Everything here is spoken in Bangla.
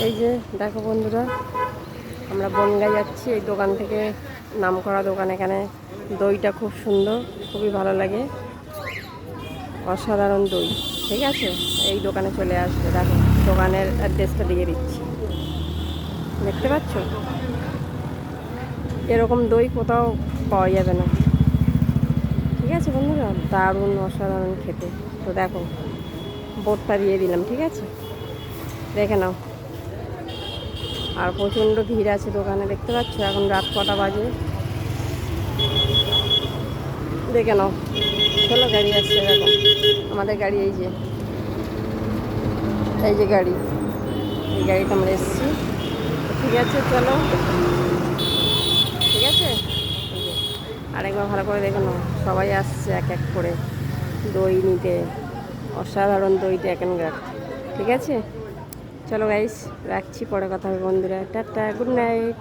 এই যে দেখো বন্ধুরা, আমরা বনগাঁ যাচ্ছি। এই দোকান থেকে, নামকরা দোকান। এখানে দইটা খুব সুন্দর, খুবই ভালো লাগে, অসাধারণ দই। ঠিক আছে, এই দোকানে চলে আসবে। দেখো দোকানের অ্যাড্রেসটা দিয়ে দিচ্ছি, দেখতে পাচ্ছ? এরকম দই কোথাও পাওয়া যাবে না। ঠিক আছে বন্ধুরা, দারুণ অসাধারণ খেতে। তো দেখো, বোর্ডটা দিয়ে দিলাম, ঠিক আছে, দেখে নাও। আর প্রচণ্ড ভিড় আছে দোকানে, দেখতে পাচ্ছ? এখন রাত কটা বাজে, দেখে নাও। চলো, গাড়ি আসছে, দেখো আমাদের গাড়ি। এই যে গাড়ি, এই গাড়িতে আমরা এসেছি। ঠিক আছে, চলো। ঠিক আছে, এই যে আরেকবার ভালো করে দেখে নাও। সবাই আসছে এক এক করে দই নিতে। অসাধারণ দইটা এখানকার। ঠিক আছে, চলো গাইস, রাখছি, পরে কথা হবে বন্ধুরা। Tata, good night.